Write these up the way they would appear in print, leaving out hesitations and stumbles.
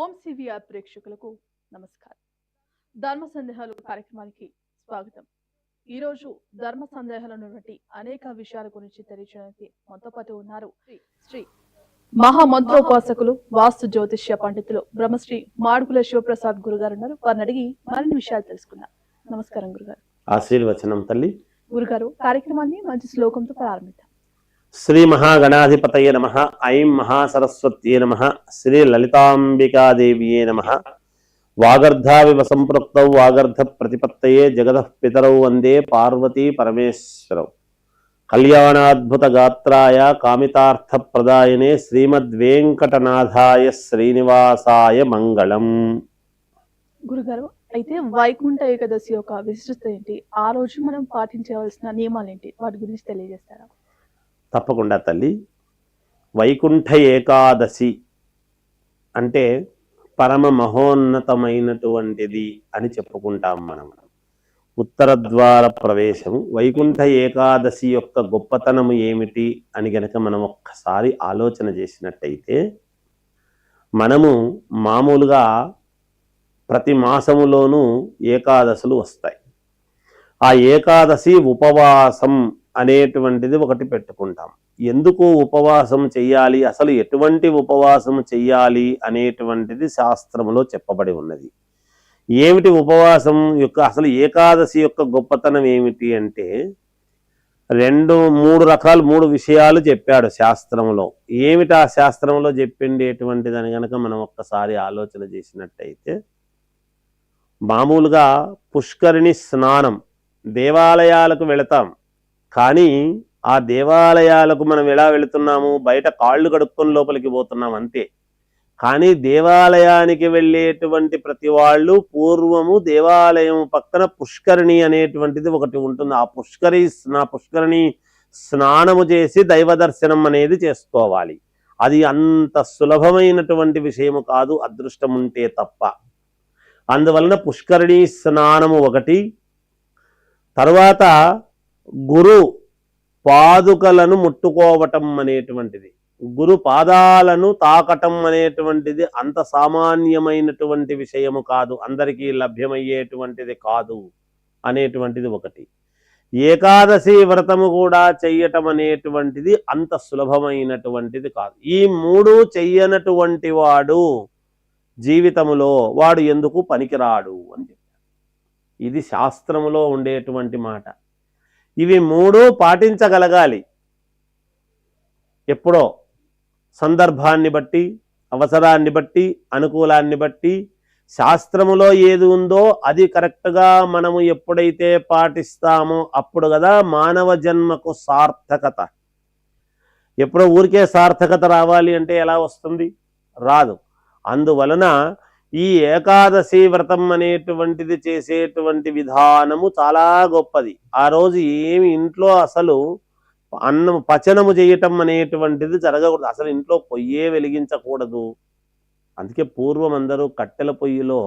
ఓం CVR ప్రేక్షకులకు నమస్కారం. ధర్మ సందేహాలు కార్యక్రమానికి స్వాగతం. ఈరోజు ధర్మ సందేహాలు ఉన్నటువంటి అనేక విషయాల గురించి తెలియజేయడానికి మనతో పాటు ఉన్నారు శ్రీ మహామంత్రోపాసకులు, వాస్తు జ్యోతిష్య పండితులు బ్రహ్మశ్రీ మాడుగుల శివప్రసాద్ గురుగారు ఉన్నారు. వారిని అడిగి మరిన్ని విషయాలు తెలుసుకుందాం. నమస్కారం గురుగారు. ఆశీర్వచనం తల్లి. గురుగారు, కార్యక్రమాన్ని మంచి శ్లోకంతో ప్రారంభిద్దాం. శ్రీ మహాగణాధిపతయే నమః. ఐం మహాసరస్వత్యే నమః. శ్రీ లలితాంబికాదేవ్యే నమః. వాగర్ధావివ సంపృక్తౌ వాగర్ధ ప్రతిపత్తయే జగదః పితరౌ వందే పార్వతీ పరమేశ్వరౌ. కళ్యాణాద్భుత గాత్రాయ కామితార్థ ప్రదాయనే శ్రీమద్వేంకటనాథాయ శ్రీనివాసాయ మంగళం. గురుగారు, అయితే వైకుంఠ ఏకాదశి యొక్క విశిష్టత ఏంటి? ఆ రోజు మనం పాటించవలసిన నియమాలు ఏంటి? వాటి గురించి తెలియజేస్తారా? తప్పకుండా తల్లి. వైకుంఠ ఏకాదశి అంటే పరమ మహోన్నతమైనటువంటిది అని చెప్పుకుంటాం మనం. ఉత్తర ద్వార ప్రవేశం. వైకుంఠ ఏకాదశి యొక్క గొప్పతనము ఏమిటి అని గనక మనం ఒక్కసారి ఆలోచన చేసినట్టయితే, మనము మామూలుగా ప్రతి మాసములోనూ ఏకాదశులు వస్తాయి. ఆ ఏకాదశి ఉపవాసం అనేటువంటిది ఒకటి పెట్టుకుంటాం. ఎందుకు ఉపవాసం చెయ్యాలి, అసలు ఎటువంటి ఉపవాసం చెయ్యాలి అనేటువంటిది శాస్త్రములో చెప్పబడి ఉన్నది. ఏమిటి ఉపవాసం యొక్క అసలు ఏకాదశి యొక్క గొప్పతనం ఏమిటి అంటే, మూడు విషయాలు చెప్పాడు శాస్త్రంలో. ఏమిటి ఆ శాస్త్రంలో చెప్పిండేటువంటిదని కనుక మనం ఒక్కసారి ఆలోచన చేసినట్టయితే, మామూలుగా పుష్కరిణి స్నానం, దేవాలయాలకు వెళతాం. కానీ ఆ దేవాలయాలకు మనం ఎలా వెళుతున్నాము? బయట కాళ్ళు కడుక్కొని లోపలికి పోతున్నాం అంతే. కానీ దేవాలయానికి వెళ్ళేటువంటి ప్రతి వాళ్ళు పూర్వము దేవాలయం పక్కన పుష్కరిణి అనేటువంటిది ఒకటి ఉంటుంది. ఆ పుష్కరిణి స్నానము చేసి దైవ దర్శనం అనేది చేసుకోవాలి. అది అంత సులభమైనటువంటి విషయము కాదు, అదృష్టం ఉంటే తప్ప. అందువలన పుష్కరిణి స్నానము ఒకటి. తర్వాత గురు పాదుకలను ముట్టుకోవటం అనేటువంటిది, గురు పాదాలను తాకటం అనేటువంటిది అంత సామాన్యమైనటువంటి విషయము కాదు, అందరికీ లభ్యమయ్యేటువంటిది కాదు అనేటువంటిది ఒకటి. ఏకాదశి వ్రతము కూడా చెయ్యటం అనేటువంటిది అంత సులభమైనటువంటిది కాదు. ఈ మూడు చెయ్యనటువంటి వాడు జీవితములో వాడు ఎందుకు పనికిరాడు అని చెప్పారు. ఇది శాస్త్రములో ఉండేటువంటి మాట. ఇవి మూడు పాటించగలగాలి. ఎప్పుడో సందర్భాన్ని బట్టి, అవసరాన్ని బట్టి, అనుకూలాన్ని బట్టి శాస్త్రములో ఏది ఉందో అది కరెక్ట్గా మనము ఎప్పుడైతే పాటిస్తామో అప్పుడు కదా మానవ జన్మకు సార్థకత. ఎప్పుడో ఊరికే సార్థకత రావాలి అంటే ఎలా వస్తుంది? రాదు. అందువలన ఈ ఏకాదశి వ్రతం అనేటువంటిది చేసేటువంటి విధానము చాలా గొప్పది. ఆ రోజు ఏమి ఇంట్లో అసలు అన్నం పచనము చేయటం అనేటువంటిది జరగకూడదు. అసలు ఇంట్లో పొయ్యే వెలిగించకూడదు. అందుకే పూర్వం అందరూ కట్టెల పొయ్యిలో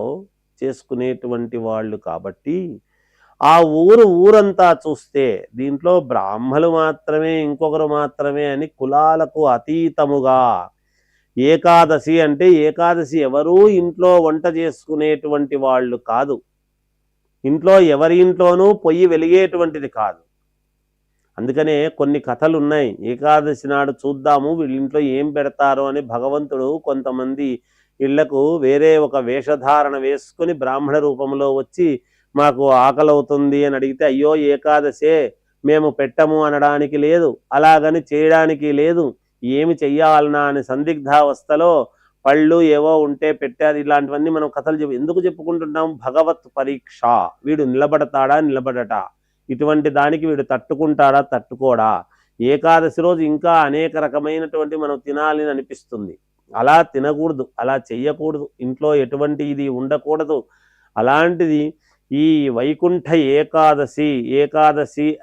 చేసుకునేటువంటి వాళ్ళు. కాబట్టి ఆ ఊరంతా చూస్తే దీంట్లో బ్రాహ్మలు మాత్రమే, ఇంకొకరు మాత్రమే అని కులాలకు అతీతముగా ఏకాదశి అంటే ఏకాదశి ఎవరూ ఇంట్లో వంట చేసుకునేటువంటి వాళ్ళు కాదు. ఇంట్లో ఎవరి ఇంట్లోనూ పొయ్యి వెలిగేటువంటిది కాదు. అందుకనే కొన్ని కథలు ఉన్నాయి. ఏకాదశి నాడు చూద్దాము వీళ్ళింట్లో ఏం పెడతారో అని భగవంతుడు కొంతమంది ఇళ్లకు వేరే ఒక వేషధారణ వేసుకొని బ్రాహ్మణ రూపంలో వచ్చి మాకు ఆకలవుతుంది అని అడిగితే, అయ్యో ఏకాదశే మేము పెట్టము అనడానికి లేదు, అలాగని చేయడానికి లేదు. ఏమి చెయ్యాలన్నా అని సందిగ్ధావస్థలో పళ్ళు ఏవో ఉంటే పెట్టారు. ఇలాంటివన్నీ మనం కథలు ఎందుకు చెప్పుకుంటున్నాం? భగవత్ పరీక్ష. వీడు నిలబడతాడా, నిలబడట, ఇటువంటి దానికి వీడు తట్టుకుంటాడా, తట్టుకోడా. ఏకాదశి రోజు ఇంకా అనేక రకమైనటువంటి మనం తినాలి అని అనిపిస్తుంది. అలా తినకూడదు, అలా చెయ్యకూడదు, ఇంట్లో ఎటువంటి ఇది ఉండకూడదు. అలాంటిది ఈ వైకుంఠ ఏకాదశి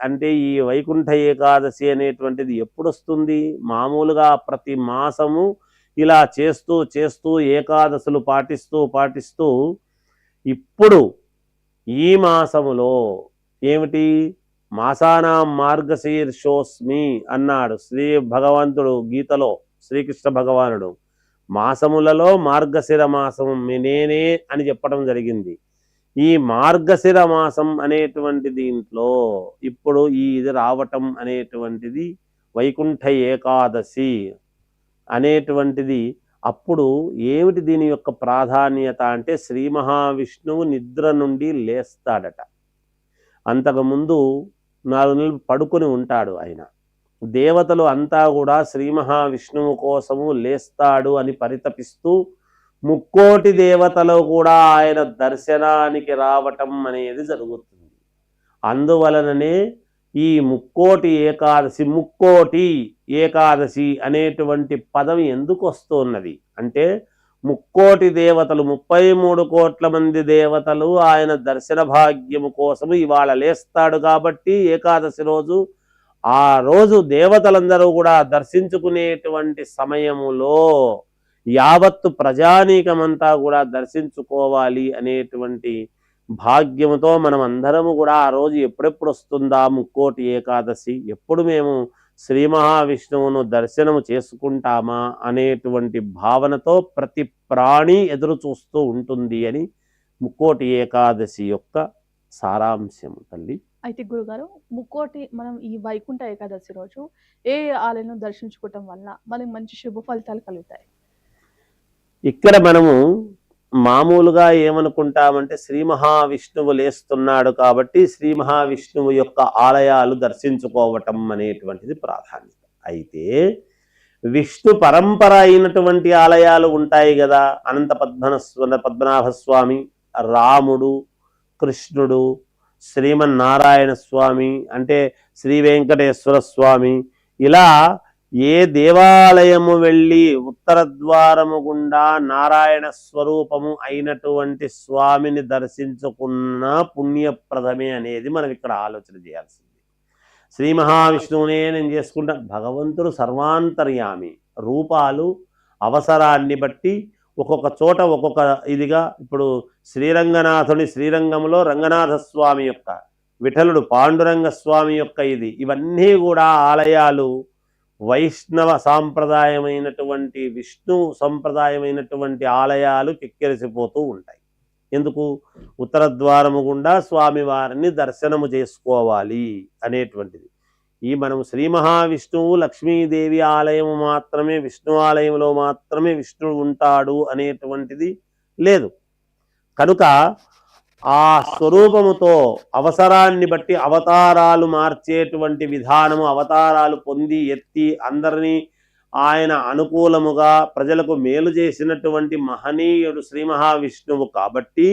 అంటే ఈ వైకుంఠ ఏకాదశి అనేటువంటిది ఎప్పుడు వస్తుంది? మామూలుగా ప్రతి మాసము ఇలా చేస్తూ ఏకాదశులు పాటిస్తూ ఇప్పుడు ఈ మాసములో ఏమిటి? మాసానాం మార్గశీర్షోస్మి అన్నాడు శ్రీ భగవంతుడు గీతలో, శ్రీకృష్ణ భగవానుడు. మాసములలో మార్గశిర మాసం నేనే అని చెప్పడం జరిగింది. ఈ మార్గశిర మాసం అనేటువంటి దీంట్లో ఇప్పుడు ఇది రావటం అనేటువంటిది వైకుంఠ ఏకాదశి అనేటువంటిది. అప్పుడు ఏమిటి దీని యొక్క ప్రాధాన్యత అంటే శ్రీ మహావిష్ణువు నిద్ర నుండి లేస్తాడట. అంతకుముందు 4 నెలలు పడుకొని ఉంటాడు ఆయన. దేవతలు అంతా కూడా శ్రీ మహావిష్ణువు కోసము లేస్తాడు అని పరితపిస్తూ ముక్కోటి దేవతలు కూడా ఆయన దర్శనానికి రావటం అనేది జరుగుతుంది. అందువలననే ఈ ముక్కోటి ఏకాదశి అనేటువంటి పదం ఎందుకు వస్తున్నది అంటే ముక్కోటి దేవతలు 33 కోట్ల మంది దేవతలు ఆయన దర్శన భాగ్యము కోసము ఇవాళ లేస్తాడు కాబట్టి ఏకాదశి రోజు ఆ రోజు దేవతలందరూ కూడా దర్శించుకునేటువంటి సమయములో యావత్తు ప్రజానీకమంతా కూడా దర్శించుకోవాలి అనేటువంటి భాగ్యముతో మనం అందరము కూడా ఆ రోజు ఎప్పుడెప్పుడు వస్తుందా ముక్కోటి ఏకాదశి, ఎప్పుడు మేము శ్రీ మహావిష్ణువును దర్శనము చేసుకుంటామా అనేటువంటి భావనతో ప్రతి ప్రాణి ఎదురు చూస్తూ ఉంటుంది అని ముక్కోటి ఏకాదశి యొక్క సారాంశము తల్లి. అయితే గురుగారు, ముక్కోటి మనం ఈ వైకుంఠ ఏకాదశి రోజు ఏ ఆలయం దర్శించుకోవటం వల్ల మనకి మంచి శుభ ఫలితాలు కలుగుతాయి? ఇక్కడ మనము మామూలుగా ఏమనుకుంటామంటే శ్రీ మహావిష్ణువు లేస్తున్నాడు కాబట్టి శ్రీ మహావిష్ణువు యొక్క ఆలయాలు దర్శించుకోవటం అనేటువంటిది ప్రాధాన్యత. అయితే విష్ణు పరంపర అయినటువంటి ఆలయాలు ఉంటాయి కదా. అనంత పద్మనాభ స్వామి, రాముడు, కృష్ణుడు, శ్రీమన్నారాయణ స్వామి అంటే శ్రీ వెంకటేశ్వర స్వామి, ఇలా ఏ దేవాలయము వెళ్ళి ఉత్తర ద్వారము గుండా నారాయణ స్వరూపము అయినటువంటి స్వామిని దర్శించుకున్న పుణ్యప్రదమే అనేది మనం ఇక్కడ ఆలోచన చేయాల్సింది. శ్రీ మహావిష్ణువునే నేను చేసుకుంటా. భగవంతుడు సర్వాంతర్యామి. రూపాలు అవసరాన్ని బట్టి ఒక్కొక్క చోట ఒక్కొక్క ఇదిగా, ఇప్పుడు శ్రీరంగనాథుని శ్రీరంగంలో రంగనాథ స్వామి యొక్క, విఠలుడు పాండురంగ స్వామి యొక్క ఇవన్నీ కూడా ఆలయాలు వైష్ణవ సాంప్రదాయమైనటువంటి విష్ణు సంప్రదాయమైనటువంటి ఆలయాలు కిక్కిరిసిపోతూ ఉంటాయి. ఎందుకు? ఉత్తర ద్వారము గుండా స్వామివారిని దర్శనము చేసుకోవాలి అనేటువంటిది. ఈ మనం శ్రీ మహావిష్ణువు లక్ష్మీదేవి ఆలయము మాత్రమే, విష్ణు ఆలయంలో మాత్రమే విష్ణువు ఉంటాడు అనేటువంటిది లేదు. కనుక ఆ స్వరూపముతో అవసరాన్ని బట్టి అవతారాలు మార్చేటువంటి విధానము, అవతారాలు పొంది ఎత్తి అందరినీ ఆయన అనుకూలముగా ప్రజలకు మేలు చేసినటువంటి మహనీయుడు శ్రీ మహావిష్ణువు కాబట్టి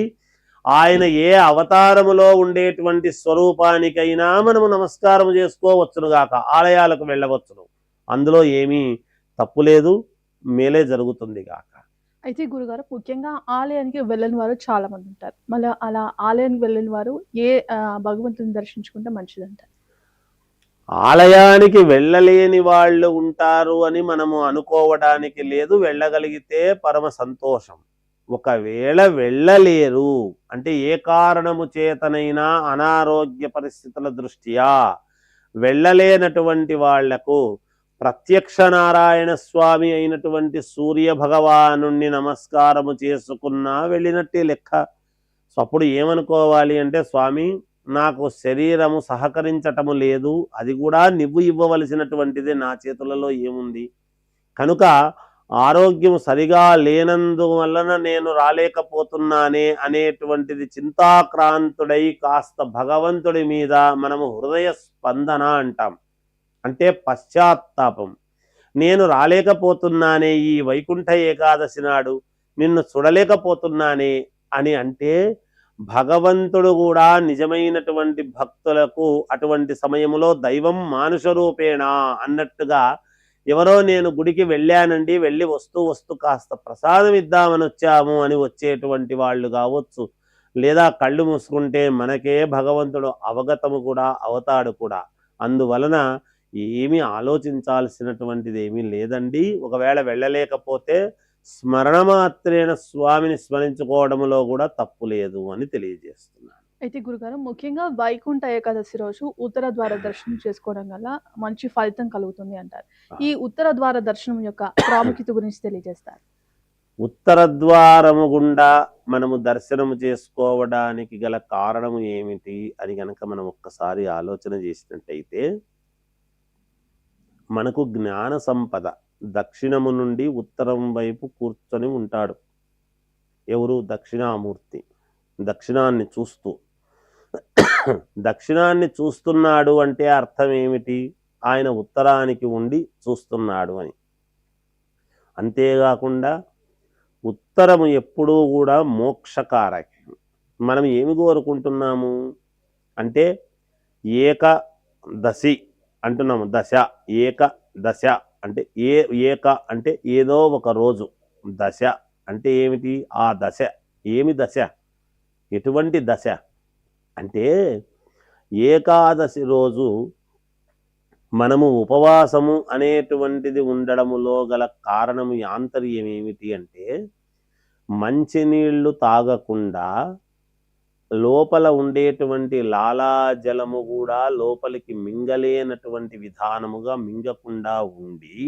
ఆయన ఏ అవతారములో ఉండేటువంటి స్వరూపానికైనా మనము నమస్కారం చేసుకోవచ్చును గాక, ఆలయాలకు వెళ్ళవచ్చును. అందులో ఏమీ తప్పు లేదు, మేలే జరుగుతుంది గాక. అయితే గురుగారు, ముఖ్యంగా ఆలయానికి వెళ్ళని వారు చాలా మంది ఉంటారు. మళ్ళీ అలా ఆలయానికి వెళ్ళని వారు ఏ భగవంతుని దర్శించుకుంటే మంచిదంటారు? ఆలయానికి వెళ్ళలేని వాళ్ళు ఉంటారు అని మనము అనుకోవడానికి లేదు. వెళ్ళగలిగితే పరమ సంతోషం. ఒకవేళ వెళ్ళలేరు అంటే ఏ కారణము చేతనైనా అనారోగ్య పరిస్థితుల దృష్ట్యా వెళ్ళలేనటువంటి వాళ్లకు ప్రత్యక్ష నారాయణ స్వామి అయినటువంటి సూర్య భగవాను నమస్కారము చేసుకున్నా వెళ్ళినట్టే లెక్క. సో అప్పుడు ఏమనుకోవాలి అంటే, స్వామి నాకు శరీరము సహకరించటము లేదు, అది కూడా నువ్వు ఇవ్వవలసినటువంటిది, నా చేతులలో ఏముంది, కనుక ఆరోగ్యం సరిగా లేనందువలన నేను రాలేకపోతున్నానే అనేటువంటిది చింతాక్రాంతుడై కాస్త భగవంతుడి మీద మనము హృదయ స్పందన అంటాం, అంటే పశ్చాత్తాపం. నేను రాలేకపోతున్నానే ఈ వైకుంఠ ఏకాదశి నాడు, నిన్ను చూడలేకపోతున్నానే అని అంటే భగవంతుడు కూడా నిజమైనటువంటి భక్తులకు అటువంటి సమయంలో దైవం మానుష రూపేణ అన్నట్టుగా, ఎవరో నేను గుడికి వెళ్ళానండి, వెళ్ళి వస్తూ కాస్త ప్రసాదం ఇద్దామని వచ్చాము అని వచ్చేటువంటి వాళ్ళు కావచ్చు, లేదా కళ్ళు మూసుకుంటే మనకే భగవంతుడు అవగతము కూడా అవుతాడు కూడా. అందువలన ఏమీ ఆలోచించాల్సినటువంటిది ఏమీ లేదండి. ఒకవేళ వెళ్ళలేకపోతే స్మరణ మాత్రేన స్వామిని స్మరించుకోవడంలో కూడా తప్పు లేదు అని తెలియజేస్తున్నాను. అయితే గురుగారు, ముఖ్యంగా వైకుంఠ ఏకాదశి రోజు ఉత్తర ద్వార దర్శనం చేసుకోవడం వల్ల మంచి ఫలితం కలుగుతుంది అంటారు. ఈ ఉత్తర ద్వార దర్శనం యొక్క ప్రాముఖ్యత గురించి తెలియజేస్తారు. ఉత్తర ద్వారము గుండా మనము దర్శనము చేసుకోవడానికి గల కారణము ఏమిటి అని గనక మనం ఒక్కసారి ఆలోచన చేసినట్టయితే, మనకు జ్ఞాన సంపద దక్షిణము నుండి ఉత్తరం వైపు కూర్చొని ఉంటాడు. ఎవరు? దక్షిణామూర్తి. దక్షిణాన్ని చూస్తూ దక్షిణాన్ని చూస్తున్నాడు అంటే అర్థం ఏమిటి? ఆయన ఉత్తరానికి ఉండి చూస్తున్నాడు అని. అంతేకాకుండా ఉత్తరము ఎప్పుడూ కూడా మోక్షకారకం. మనం ఏమి కోరుకుంటున్నాము అంటే ఏకదశి అంటున్నాము. దశ, ఏక దశ అంటే ఏక అంటే ఏదో ఒక రోజు, దశ అంటే ఏమిటి? ఆ దశ. ఏమి దశ? ఎటువంటి దశ అంటే ఏకాదశి రోజు మనము ఉపవాసము అనేటువంటిది ఉండడములో గల కారణము ఆంతర్యం ఏమిటి అంటే, మంచినీళ్లు తాగకుండా లోపల ఉండేటువంటి లాలాజలము కూడా లోపలికి మింగలేనటువంటి విధానముగా మింగకుండా ఉండి,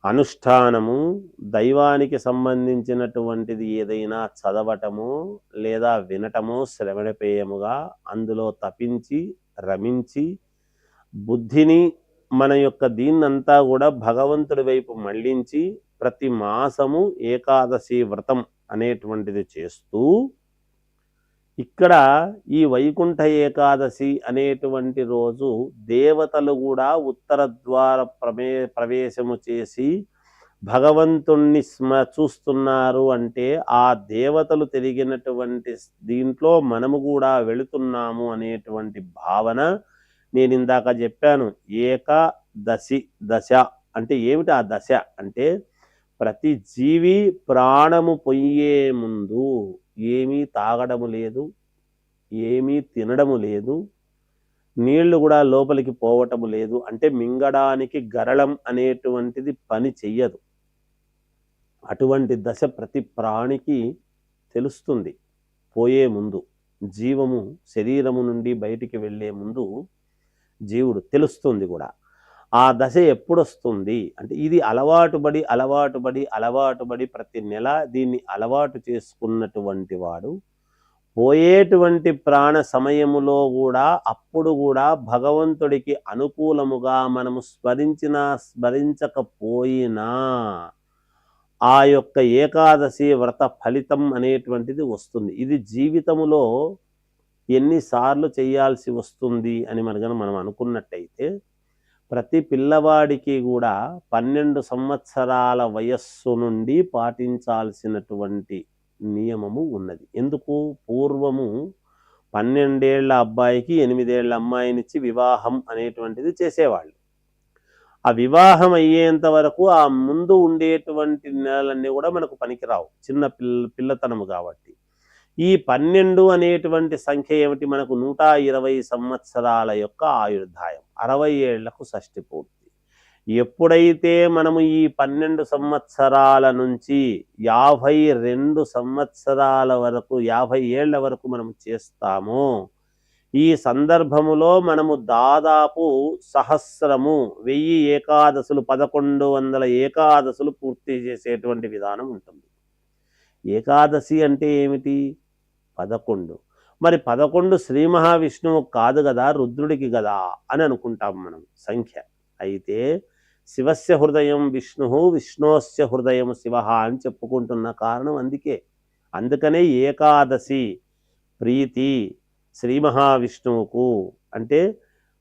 అనుష్ఠానము, దైవానికి సంబంధించినటువంటిది ఏదైనా చదవటము లేదా వినటము శ్రవణపేయముగా అందులో తపించి రమించి బుద్ధిని మన యొక్క దీన్నంతా కూడా భగవంతుడి వైపు మళ్లించి ప్రతి మాసము ఏకాదశి వ్రతం అనేటువంటిది చేస్తూ, ఇక్కడ ఈ వైకుంఠ ఏకాదశి అనేటువంటి రోజు దేవతలు కూడా ఉత్తర ద్వార ప్రవేశము చేసి భగవంతుణ్ణి చూస్తున్నారు అంటే ఆ దేవతలు తిరిగినటువంటి దీంట్లో మనము కూడా వెళుతున్నాము అనేటువంటి భావన. నేను ఇందాక చెప్పాను, ఏకాదశి దశ అంటే ఏమిటి? ఆ దశ అంటే ప్రతి జీవి ప్రాణము పొయ్యే ముందు ఏమీ తాగడము లేదు, ఏమీ తినడము లేదు, నీళ్లు కూడా లోపలికి పోవటము లేదు. అంటే మింగడానికి గరళం అనేటువంటిది పని చెయ్యదు. అటువంటి దశ ప్రతి ప్రాణికి తెలుస్తుంది. పోయే ముందు, జీవము శరీరము నుండి బయటికి వెళ్ళే ముందు జీవుడు తెలుస్తుంది కూడా. ఆ దశ ఎప్పుడు వస్తుంది అంటే, ఇది అలవాటుబడి ప్రతి నెల దీన్ని అలవాటు చేసుకున్నటువంటి వాడు పోయేటువంటి ప్రాణ సమయములో కూడా అప్పుడు కూడా భగవంతుడికి అనుకూలముగా మనము స్మరించకపోయినా ఆ యొక్క ఏకాదశి వ్రత ఫలితం అనేటువంటిది వస్తుంది. ఇది జీవితములో ఎన్నిసార్లు చేయాల్సి వస్తుంది అని మనం అనుకున్నట్టయితే, ప్రతి పిల్లవాడికి కూడా 12 సంవత్సరాల వయస్సు నుండి పాటించాల్సినటువంటి నియమము ఉన్నది. ఎందుకు? పూర్వము 12 ఏళ్ల అబ్బాయికి 8 ఏళ్ల అమ్మాయినిచ్చి వివాహం అనేటువంటిది చేసేవాళ్ళు. ఆ వివాహం అయ్యేంత వరకు ఆ ముందు ఉండేటువంటి నెలలన్నీ కూడా మనకు పనికిరావు, చిన్న పిల్లతనము కాబట్టి. ఈ 12 అనేటువంటి సంఖ్య ఏమిటి? మనకు 120 సంవత్సరాల యొక్క ఆయుర్దాయం, 60 ఏళ్లకు షష్ఠి పూర్తి. ఎప్పుడైతే మనము ఈ 12 సంవత్సరాల నుంచి 52 సంవత్సరాల వరకు, 50 ఏళ్ల వరకు మనం చేస్తామో, ఈ సందర్భములో మనము దాదాపు 1000 ఏకాదశులు, 1100 ఏకాదశులు పూర్తి చేసేటువంటి విధానం ఉంటుంది. ఏకాదశి అంటే ఏమిటి? 11. మరి 11 శ్రీ మహావిష్ణువు కాదు కదా, రుద్రుడికి కదా అని అనుకుంటాం మనం సంఖ్య. అయితే శివస్య హృదయం విష్ణు, విష్ణోస్య హృదయం శివ అని చెప్పుకుంటున్న కారణం అందుకనే ఏకాదశి ప్రీతి శ్రీ మహావిష్ణువుకు అంటే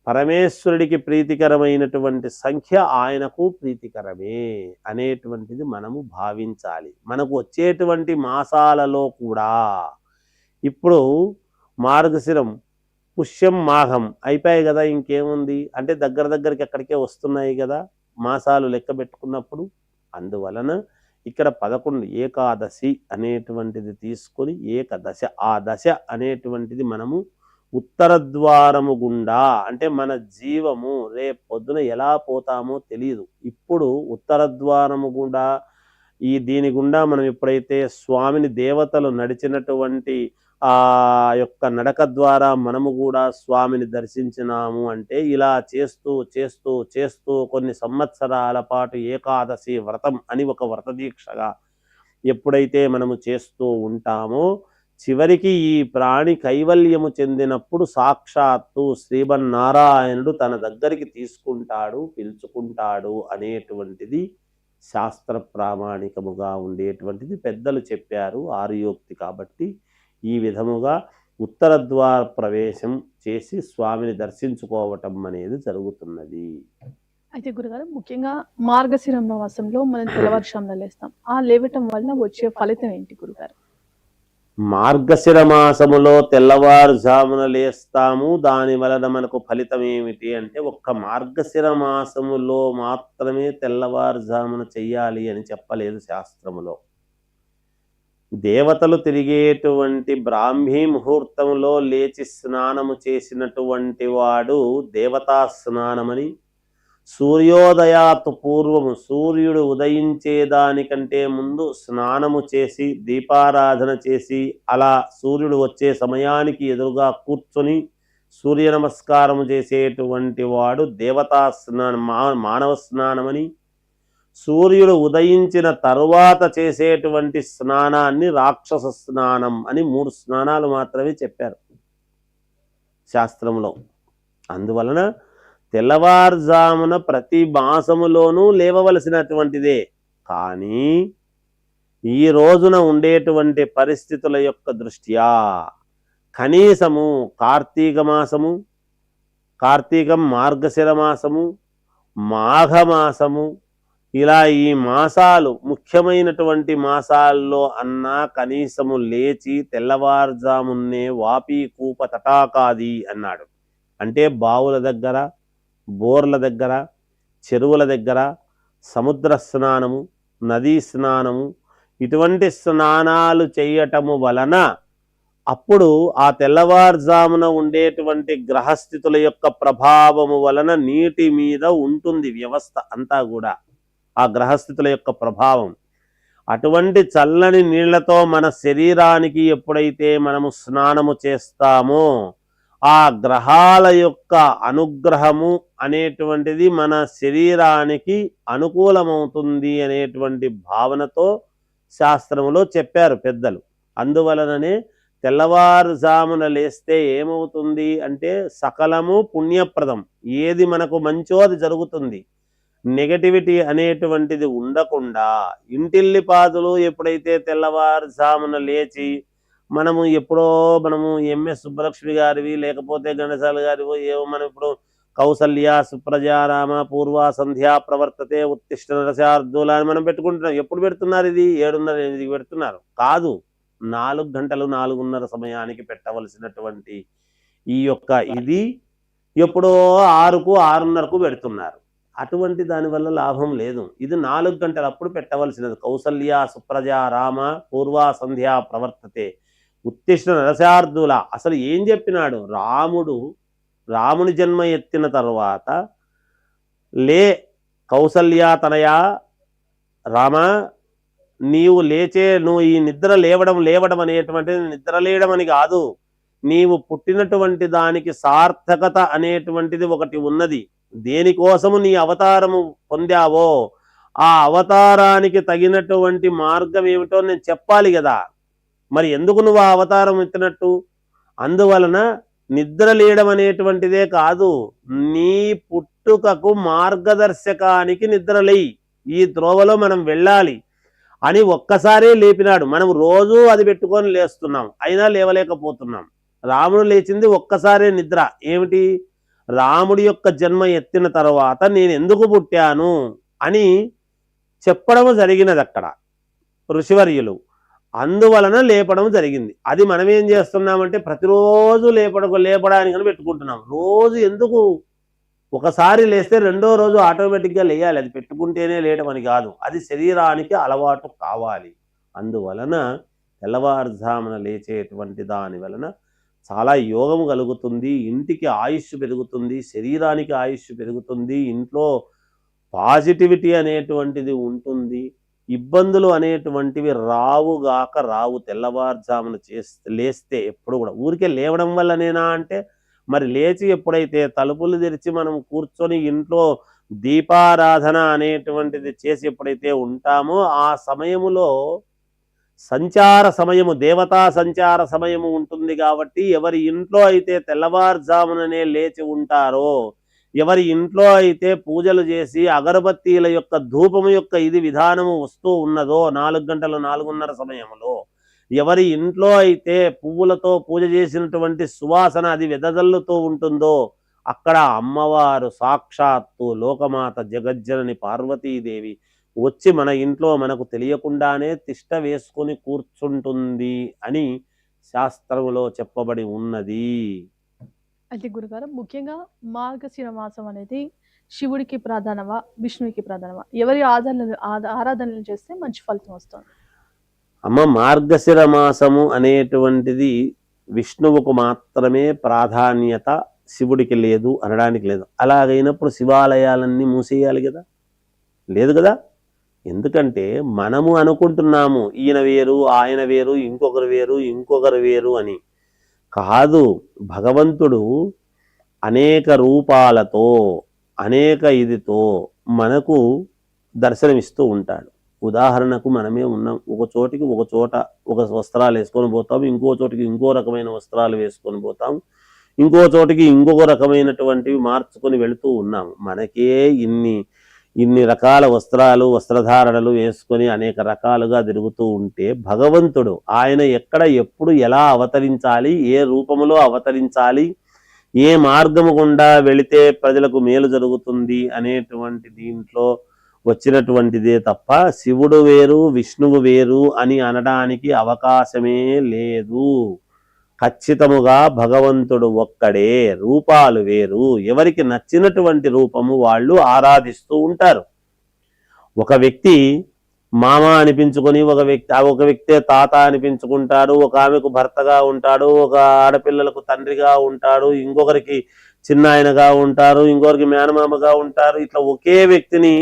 పరమేశ్వరుడికి ప్రీతికరమైనటువంటి సంఖ్య ఆయనకు ప్రీతికరమే అనేటువంటిది మనము భావించాలి. మనకు వచ్చేటువంటి మాసాలలో కూడా ఇప్పుడు మార్గశిరం, పుష్యం, మాఘం అయిపోయాయి కదా, ఇంకేముంది అంటే దగ్గరికి ఎక్కడికే వస్తున్నాయి కదా మాసాలు లెక్క పెట్టుకున్నప్పుడు. అందువలన ఇక్కడ 11 ఏకాదశి అనేటువంటిది తీసుకొని ఏకదశ, ఆ దశ అనేటువంటిది మనము ఉత్తర ద్వారము గుండా అంటే మన జీవము రేపు పొద్దున ఎలా పోతామో తెలియదు. ఇప్పుడు ఉత్తర ద్వారము గుండా దీని గుండా మనం ఎప్పుడైతే స్వామిని దేవతలు నడిచినటువంటి ఆ యొక్క నడక ద్వారా మనము కూడా స్వామిని దర్శించినాము అంటే, ఇలా చేస్తూ చేస్తూ చేస్తూ కొన్ని సంవత్సరాల పాటు ఏకాదశి వ్రతం అని ఒక వ్రత దీక్షగా ఎప్పుడైతే మనము చేస్తూ ఉంటామో చివరికి ఈ ప్రాణి కైవల్యము చెందినప్పుడు సాక్షాత్తు శ్రీమన్నారాయణుడు తన దగ్గరికి తీసుకుంటాడు, పిలుచుకుంటాడు అనేటువంటిది శాస్త్ర ప్రామాణికముగా ఉండేటువంటిది పెద్దలు చెప్పారు ఆర్యోక్తి. కాబట్టి ఈ విధముగా ఉత్తర ద్వార ప్రవేశం చేసి స్వామిని దర్శించుకోవటం అనేది జరుగుతున్నది. అయితే గురుగారు, ముఖ్యంగా మార్గశిర మాసంలో మనం తెల్లవారుజామున లేస్తాం. ఆ లేవటం వల్ల వచ్చే ఫలితం ఏంటి గురుగారు? మార్గశిర మాసములో తెల్లవారుజామున లేస్తాము, దాని వలన మనకు ఫలితం ఏమిటి అంటే ఒక్క మార్గశిర మాసములో మాత్రమే తెల్లవారుజామున చెయ్యాలి అని చెప్పలేదు శాస్త్రములో. దేవతలు తిరిగేటువంటి బ్రాహ్మీ ముహూర్తంలో లేచి స్నానము చేసినటువంటి వాడు దేవతా స్నానమని, సూర్యోదయాత్ పూర్వము సూర్యుడు ఉదయించేదానికంటే ముందు స్నానము చేసి దీపారాధన చేసి అలా సూర్యుడు వచ్చే సమయానికి ఎదురుగా కూర్చొని సూర్య నమస్కారము చేసేటువంటి వాడు దేవతా స్నానం మానవ స్నానమని, సూర్యుడు ఉదయించిన తరువాత చేసేటువంటి స్నానాన్ని రాక్షస స్నానం అని 3 స్నానాలు మాత్రమే చెప్పారు శాస్త్రంలో. అందువలన తెల్లవారుజామున ప్రతి మాసములోనూ లేవవలసినటువంటిదే. కానీ ఈ రోజున ఉండేటువంటి పరిస్థితుల యొక్క దృష్ట్యా కనీసము కార్తీకం, మార్గశిర మాసము, మాఘమాసము, ఇలా ఈ మాసాలు ముఖ్యమైనటువంటి మాసాల్లో అన్నా కనీసము లేచి తెల్లవారుజామున్నే వాపి కూప తటాకాది అన్నాడు. అంటే బావుల దగ్గర, బోర్ల దగ్గర, చెరువుల దగ్గర సముద్ర స్నానము, నదీ స్నానము, ఇటువంటి స్నానాలు చేయటము వలన అప్పుడు ఆ తెల్లవారుజామున ఉండేటువంటి గ్రహస్థితుల యొక్క ప్రభావము వలన నీటి మీద ఉంటుంది వ్యవస్థ అంతా కూడా, ఆ గ్రహస్థితుల యొక్క ప్రభావం. అటువంటి చల్లని నీళ్లతో మన శరీరానికి ఎప్పుడైతే మనము స్నానము చేస్తామో ఆ గ్రహాల యొక్క అనుగ్రహము అనేటువంటిది మన శరీరానికి అనుకూలమవుతుంది అనేటువంటి భావనతో శాస్త్రములో చెప్పారు పెద్దలు. అందువలననే తెల్లవారుజామున లేస్తే ఏమవుతుంది అంటే సకలము పుణ్యప్రదం, ఏది మనకు మంచో అది జరుగుతుంది. నెగటివిటీ అనేటువంటిది ఉండకుండా ఇంటిల్లిపాదులు ఎప్పుడైతే తెల్లవారుజామున లేచి మనము ఎంఎస్ సుబ్బలక్ష్మి గారివి లేకపోతే ఘనసాల గారివో ఏవో మనం ఇప్పుడు కౌసల్య సుప్రజారామ పూర్వ సంధ్యా ప్రవర్తతే ఉత్తిష్ట నరశార్దూల అని మనం పెట్టుకుంటున్నాం. ఎప్పుడు పెడుతున్నారు? ఇది 7:30-8కి పెడుతున్నారు కాదు, 4 గంటలు 4:30 సమయానికి పెట్టవలసినటువంటి ఈ యొక్క ఇది ఎప్పుడో 6కు 6:30కు పెడుతున్నారు. అటువంటి దానివల్ల లాభం లేదు. ఇది 4 గంటలు అప్పుడు పెట్టవలసినది. కౌసల్య సుప్రజా రామ పూర్వ సంధ్యా ప్రవర్తతే ఉత్తిష్ట నరశార్దూల. అసలు ఏం చెప్పినాడు? రాముని జన్మ ఎత్తిన తర్వాత లే కౌసల్య తనయా రామ, నువ్వు ఈ నిద్ర లేవడం అనేటువంటిది నిద్ర లేయడం అని కాదు, నీవు పుట్టినటువంటి దానికి సార్థకత అనేటువంటిది ఒకటి ఉన్నది. దేనికోసము నీ అవతారము పొందావో ఆ అవతారానికి తగినటువంటి మార్గం ఏమిటో నేను చెప్పాలి కదా. మరి ఎందుకు నువ్వు ఆ అవతారం ఎత్తినట్టు? అందువలన నిద్ర లేయడం అనేటువంటిదే కాదు, నీ పుట్టుకకు మార్గదర్శకానికి నిద్రలేయి, ఈ త్రోవలో మనం వెళ్ళాలి అని ఒక్కసారే లేపినాడు. మనం రోజు అది పెట్టుకొని లేస్తున్నాం, అయినా లేవలేకపోతున్నాం. రాముడు లేచింది ఒక్కసారే నిద్ర. ఏమిటి? రాముడి యొక్క జన్మ ఎత్తిన తర్వాత నేను ఎందుకు పుట్టాను అని చెప్పడం జరిగినది అక్కడ ఋషివర్యులు. అందువలన లేపడం జరిగింది. అది మనం ఏం చేస్తున్నామంటే ప్రతిరోజు లేపడానికని పెట్టుకుంటున్నాం. రోజు ఎందుకు? ఒకసారి లేస్తే రెండో రోజు ఆటోమేటిక్గా లేయాలి. అది పెట్టుకుంటేనే లేయడం అని కాదు, అది శరీరానికి అలవాటు కావాలి. అందువలన తెల్లవారుజామున లేచేటువంటి దాని వలన చాలా యోగము కలుగుతుంది, ఇంటికి ఆయుష్ పెరుగుతుంది, శరీరానికి ఆయుష్ పెరుగుతుంది, ఇంట్లో పాజిటివిటీ అనేటువంటిది ఉంటుంది, ఇబ్బందులు అనేటువంటివి రావు. తెల్లవారుజామున లేస్తే ఎప్పుడు కూడా ఊరికే లేవడం వల్లనేనా అంటే, మరి లేచి ఎప్పుడైతే తలుపులు తెరిచి మనం కూర్చొని ఇంట్లో దీపారాధన అనేటువంటిది చేసి ఎప్పుడైతే ఉంటామో ఆ సమయములో సంచార సమయము, దేవతా సంచార సమయము ఉంటుంది కాబట్టి ఎవరి ఇంట్లో అయితే తెల్లవారుజాముననే లేచి ఉంటారో, ఎవరి ఇంట్లో అయితే పూజలు చేసి అగరబత్తీల యొక్క ధూపము యొక్క ఇది విధానము వస్తూ ఉన్నదో 4 గంటల 4:30 సమయంలో, ఎవరి ఇంట్లో అయితే పువ్వులతో పూజ చేసినటువంటి సువాసన అది వెదజల్లుతూ ఉంటుందో అక్కడ అమ్మవారు సాక్షాత్తు లోకమాత జగజ్జనని పార్వతీదేవి వచ్చి మన ఇంట్లో మనకు తెలియకుండానే తిష్ట వేసుకొని కూర్చుంటుంది అని శాస్త్రములో చెప్పబడి ఉన్నది. అయితే గురుగారు, ముఖ్యంగా మార్గశిర మాసం అనేది శివుడికి ప్రాధానమా, విష్ణువుకి ప్రాధానమా? ఎవరి ఆరాధనలు చేస్తే మంచి ఫలితం వస్తుంది? అమ్మ, మార్గశిర మాసము అనేటువంటిది విష్ణువుకు మాత్రమే ప్రాధాన్యత, శివుడికి లేదు అనడానికి లేదు. అలాగైనప్పుడు శివాలయాలన్నీ మూసేయాలి కదా? లేదు కదా? ఎందుకంటే మనము అనుకుంటున్నాము ఈయన వేరు, ఆయన వేరు, ఇంకొకరు వేరు, ఇంకొకరు వేరు అని. కాదు, భగవంతుడు అనేక రూపాలతో అనేక ఇదితో మనకు దర్శనమిస్తూ ఉంటాడు. ఉదాహరణకు మనమే ఉన్నాం, ఒక చోటికి ఒక చోట ఒక వస్త్రాలు వేసుకొని పోతాం, ఇంకో చోటికి ఇంకో రకమైన వస్త్రాలు వేసుకొని పోతాం, ఇంకో చోటికి ఇంకొక రకమైనటువంటివి మార్చుకొని వెళుతూ ఉన్నాము. మనకే ఇన్ని రకాల వస్త్రాలు, వస్త్రధారణలు వేసుకొని అనేక రకాలుగా తిరుగుతూ ఉంటే భగవంతుడు ఆయన ఎక్కడ ఎప్పుడు ఎలా అవతరించాలి, ఏ రూపములో అవతరించాలి, ఏ మార్గము గుండా వెళితే ప్రజలకు మేలు జరుగుతుంది అనేటువంటి దీంట్లో వచ్చినటువంటిదే తప్ప శివుడు వేరు విష్ణువు వేరు అని అనడానికి అవకాశమే లేదు. ఖచ్చితముగా భగవంతుడు ఒక్కడే, రూపాలు వేరు. ఎవరికి నచ్చినటువంటి రూపము వాళ్ళు ఆరాధిస్తూ ఉంటారు. ఒక వ్యక్తి మామ అనిపించుకొని ఒక వ్యక్తే తాత అనిపించుకుంటాడు, ఒక ఆమెకు భర్తగా ఉంటాడు, ఒక ఆడపిల్లలకు తండ్రిగా ఉంటాడు, ఇంకొకరికి చిన్నాయనగా ఉంటారు, ఇంకొకరికి మేనమామగా ఉంటారు. ఇట్లా ఒకే వ్యక్తిని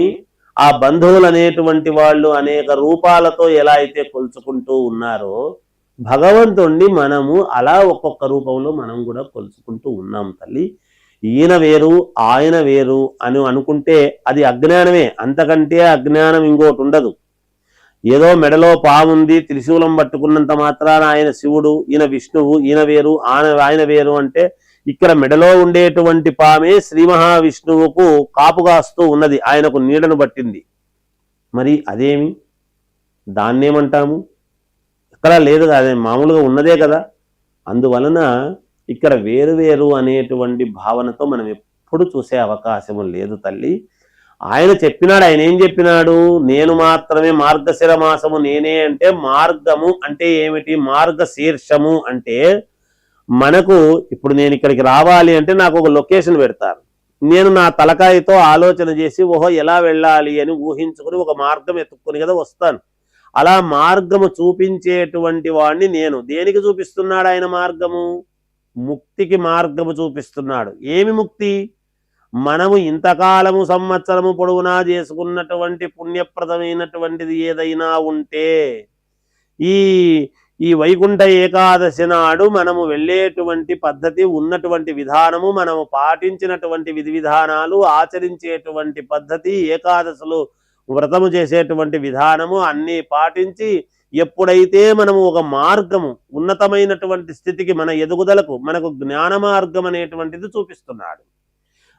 ఆ బంధువులు అనేటువంటి వాళ్ళు అనేక రూపాలతో ఎలా అయితే కొలుచుకుంటూ ఉన్నారో భగవంతుణ్ణి మనము అలా ఒక్కొక్క రూపంలో మనం కూడా కొలుచుకుంటూ ఉన్నాం తల్లి. ఈయన వేరు ఆయన వేరు అని అనుకుంటే అది అజ్ఞానమే, అంతకంటే అజ్ఞానం ఇంకోటి ఉండదు. ఏదో మెడలో పాముంది త్రిశూలం పట్టుకున్నంత మాత్రాన ఆయన శివుడు, ఈయన విష్ణువు, ఈయన వేరు ఆయన వేరు అంటే ఇక్కడ మెడలో ఉండేటువంటి పామే శ్రీ మహావిష్ణువుకు కాపుగాస్తూ ఉన్నది, ఆయనకు నీడను పట్టింది. మరి అదేమి, దాన్నేమంటాము? ఇక్కడ లేదు, అదే మామూలుగా ఉన్నదే కదా. అందువలన ఇక్కడ వేరు వేరు అనేటువంటి భావనతో మనం ఎప్పుడు చూసే అవకాశం లేదు తల్లి. ఆయన చెప్పినాడు, ఆయన ఏం చెప్పినాడు? నేను మాత్రమే మార్గశిర మాసము నేనే అంటే మార్గము అంటే ఏమిటి? మార్గశీర్షము అంటే మనకు ఇప్పుడు నేను ఇక్కడికి రావాలి అంటే నాకు ఒక లొకేషన్ పెడతారు, నేను నా తలకాయతో ఆలోచన చేసి ఓహో ఎలా వెళ్ళాలి అని ఊహించుకుని ఒక మార్గం ఎత్తుక్కుని కదా వస్తాను. అలా మార్గము చూపించేటువంటి వాడిని నేను. దేనికి చూపిస్తున్నాడు ఆయన మార్గము? ముక్తికి మార్గము చూపిస్తున్నాడు. ఏమి ముక్తి? మనము ఇంతకాలము సంవత్సరము పొడవునా చేసుకున్నటువంటి పుణ్యప్రదమైనటువంటిది ఏదైనా ఉంటే ఈ వైకుంఠ ఏకాదశి నాడు మనము వెళ్ళేటువంటి పద్ధతి, ఉన్నటువంటి విధానము, మనము పాటించినటువంటి విధి విధానాలు, ఆచరించేటువంటి పద్ధతి, ఏకాదశులు వ్రతము చేసేటువంటి విధానము అన్నీ పాటించి ఎప్పుడైతే మనము ఒక మార్గము, ఉన్నతమైనటువంటి స్థితికి మన ఎదుగుదలకు మనకు జ్ఞాన మార్గం అనేటువంటిది చూపిస్తున్నాడు.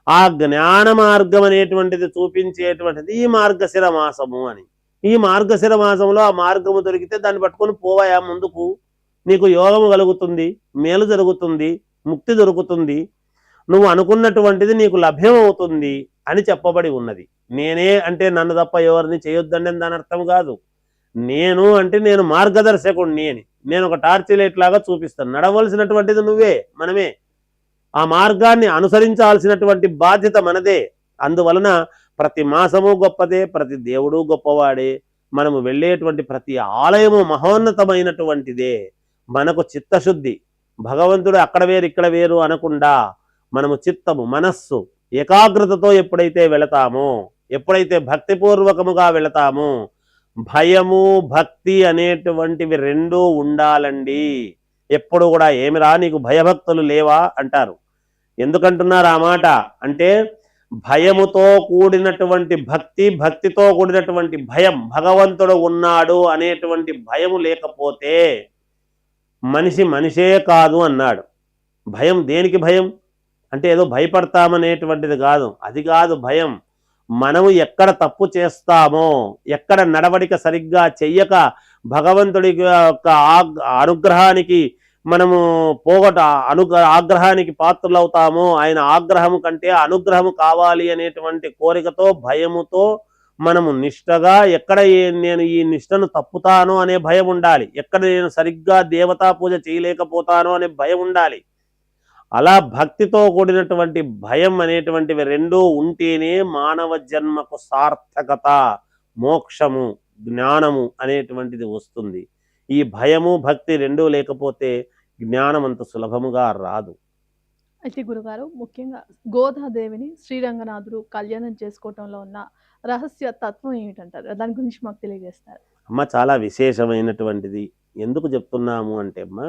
ఆ జ్ఞాన మార్గం అనేటువంటిది చూపించేటువంటిది ఈ మార్గశిర మాసము అని. ఈ మార్గశిర మాసంలో ఆ మార్గము దొరికితే దాన్ని పట్టుకొని పోవాయా ముందుకు, నీకు యోగము కలుగుతుంది, మేలు జరుగుతుంది, ముక్తి దొరుకుతుంది, నువ్వు అనుకున్నటువంటిది నీకు లభ్యం అవుతుంది అని చెప్పబడి ఉన్నది. నేనే అంటే నన్ను తప్ప ఎవరిని చేయొద్దండి దాని అర్థం కాదు. నేను అంటే నేను మార్గదర్శకుడిని అని, నేను ఒక టార్చ్ లైట్ లాగా చూపిస్తాను. నడవలసినటువంటిది నువ్వే, మనమే. ఆ మార్గాన్ని అనుసరించాల్సినటువంటి బాధ్యత మనదే. అందువలన ప్రతి మాసము గొప్పదే, ప్రతి దేవుడు గొప్పవాడే, మనము వెళ్ళేటువంటి ప్రతి ఆలయము మహోన్నతమైనటువంటిదే. మనకు చిత్తశుద్ధి, భగవంతుడు అక్కడ వేరు ఇక్కడ వేరు అనకుండా మనము చిత్తము, మనస్సు ఏకాగ్రతతో ఎప్పుడైతే వెళతామో, ఎప్పుడైతే భక్తిపూర్వకముగా వెళతామో, భయము భక్తి అనేటువంటివి రెండూ ఉండాలండి. ఎప్పుడు కూడా ఏమిరా నీకు భయభక్తులు లేవా అంటారు. ఎందుకంటున్నారు ఆ మాట అంటే భయముతో కూడినటువంటి భక్తి, భక్తితో కూడినటువంటి భయం, భగవంతుడు ఉన్నాడు అనేటువంటి భయము లేకపోతే మనిషి మనిషే కాదు అన్నాడు. భయం దేనికి భయం అంటే ఏదో భయపడతామనేటువంటిది కాదు, అది కాదు భయం. మనము ఎక్కడ తప్పు చేస్తామో, ఎక్కడ నడవడిక సరిగ్గా చెయ్యక భగవంతుడి యొక్క అనుగ్రహానికి మనము ఆగ్రహానికి పాత్రలవుతామో, ఆయన ఆగ్రహము కంటే అనుగ్రహము కావాలి అనేటువంటి కోరికతో, భయముతో మనము నిష్టగా ఎక్కడ నేను ఈ నిష్టను తప్పుతానో అనే భయం ఉండాలి, ఎక్కడ నేను సరిగ్గా దేవతా పూజ చేయలేకపోతానో అనే భయం ఉండాలి. అలా భక్తితో కూడినటువంటి భయం అనేటువంటివి రెండూ ఉంటేనే మానవ జన్మకు సార్థకత, మోక్షము, జ్ఞానము అనేటువంటిది వస్తుంది. ఈ భయము భక్తి రెండూ లేకపోతే జ్ఞానం అంత సులభముగా రాదు. అయితే గురుగారు, ముఖ్యంగా గోదాదేవిని శ్రీరంగనాథుడు కళ్యాణం చేసుకోవటంలో ఉన్న రహస్య తత్వం ఏమిటంటారు? దాని గురించి మాకు తెలియజేస్తారు. అమ్మ చాలా విశేషమైనటువంటిది. ఎందుకు చెప్తున్నాము అంటే అమ్మ,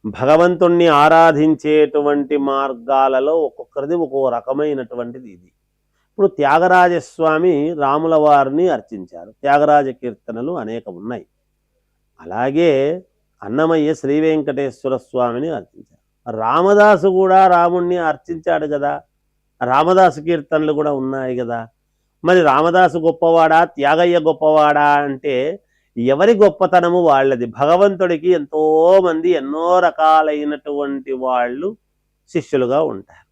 భగవంతుణ్ణి ఆరాధించేటువంటి మార్గాలలో ఒక్కొక్కరిది ఒక్కో రకమైనటువంటిది ఇది. ఇప్పుడు త్యాగరాజస్వామి రాముల వారిని అర్చించారు, త్యాగరాజ కీర్తనలు అనేకం ఉన్నాయి. అలాగే అన్నమయ్య శ్రీ వెంకటేశ్వర స్వామిని అర్చించారు. రామదాసు కూడా రాముణ్ణి అర్చించాడు కదా, రామదాసు కీర్తనలు కూడా ఉన్నాయి కదా. మరి రామదాసు గొప్పవాడా, త్యాగయ్య గొప్పవాడా అంటే ఎవరి గొప్పతనము వాళ్ళది. భగవంతుడికి ఎంతో మంది ఎన్నో రకాలైనటువంటి వాళ్ళు శిష్యులుగా ఉంటారు.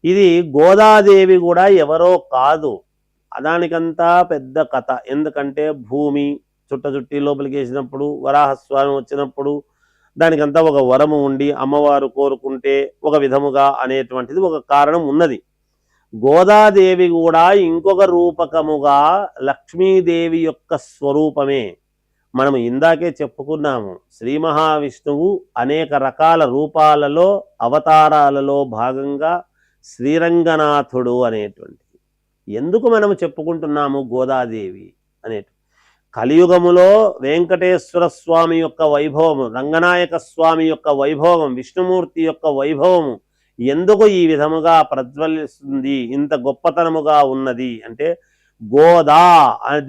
ఇది గోదాదేవి కూడా ఎవరో కాదు, దానికంతా పెద్ద కథ. ఎందుకంటే భూమి చుట్టి లోపలికి వేసినప్పుడు, వరాహస్వామి వచ్చినప్పుడు దానికంతా ఒక వరము ఉండి అమ్మవారు కోరుకుంటే ఒక విధముగా అనేటువంటిది ఒక కారణం ఉన్నది. గోదాదేవి కూడా ఇంకొక రూపకముగా లక్ష్మీదేవి యొక్క స్వరూపమే. మనము ఇందాకే చెప్పుకున్నాము, శ్రీ మహావిష్ణువు అనేక రకాల రూపాలలో అవతారాలలో భాగంగా శ్రీరంగనాథుడు అనేటువంటిది. ఎందుకు మనము చెప్పుకుంటున్నాము గోదాదేవి అనేటువంటి? కలియుగములో వెంకటేశ్వర స్వామి యొక్క వైభవము, రంగనాయక స్వామి యొక్క వైభవం, విష్ణుమూర్తి యొక్క వైభవము ఎందుకు ఈ విధముగా ప్రజ్వలిస్తుంది, ఇంత గొప్పతనముగా ఉన్నది అంటే గోదా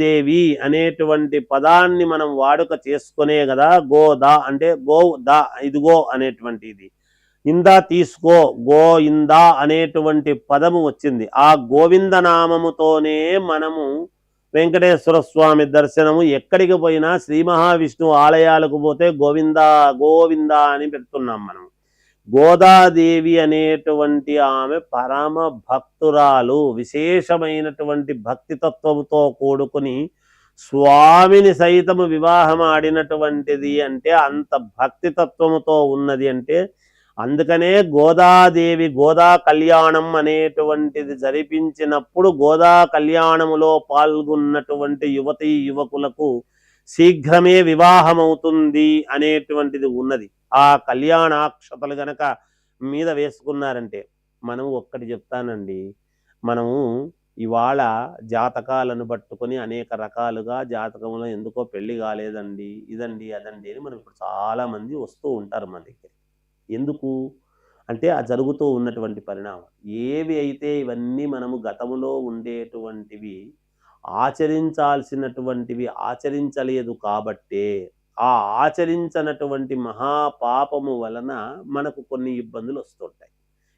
దేవి అనేటువంటి పదాన్ని మనం వాడుక చేసుకునే కదా గోదా అంటే గో దా, ఇదిగో అనేటువంటిది. ఇందా తీసుకో, గో ఇందా అనేటువంటి పదము వచ్చింది. ఆ గోవింద నామముతోనే మనము వెంకటేశ్వర స్వామి దర్శనము ఎక్కడికి పోయినా, శ్రీ మహావిష్ణువు ఆలయాలకు పోతే గోవింద గోవింద అని పెడుతున్నాం మనం. గోదాదేవి అనేటువంటి ఆమె పరమ భక్తురాలు, విశేషమైనటువంటి భక్తి తత్వముతో కూడుకుని స్వామిని సైతము వివాహం ఆడినటువంటిది. అంటే అంత భక్తి తత్వముతో ఉన్నది. అంటే అందుకనే గోదాదేవి గోదా కళ్యాణం అనేటువంటిది జరిపించినప్పుడు గోదా కళ్యాణములో పాల్గొన్నటువంటి యువతీ యువకులకు శీఘ్రమే వివాహం అవుతుంది అనేటువంటిది ఉన్నది. ఆ కళ్యాణాక్షతలు గనక మీద వేసుకున్నారంటే, మనము ఒక్కటి చెప్తానండి, మనము ఇవాళ జాతకాలను పట్టుకొని అనేక రకాలుగా జాతకంలో ఎందుకో పెళ్లి కాలేదండి, ఇదండి అదండి అని మనం ఇప్పుడు చాలామంది వస్తూ ఉంటారు మన దగ్గర. ఎందుకు అంటే ఆ జరుగుతూ ఉన్నటువంటి పరిణామం. ఏవి అయితే ఇవన్నీ మనము గతములో ఉండేటువంటివి ఆచరించాల్సినటువంటివి ఆచరించలేదు కాబట్టే ఆ ఆచరించనటువంటి మహాపాపము వలన మనకు కొన్ని ఇబ్బందులు వస్తుంటాయి.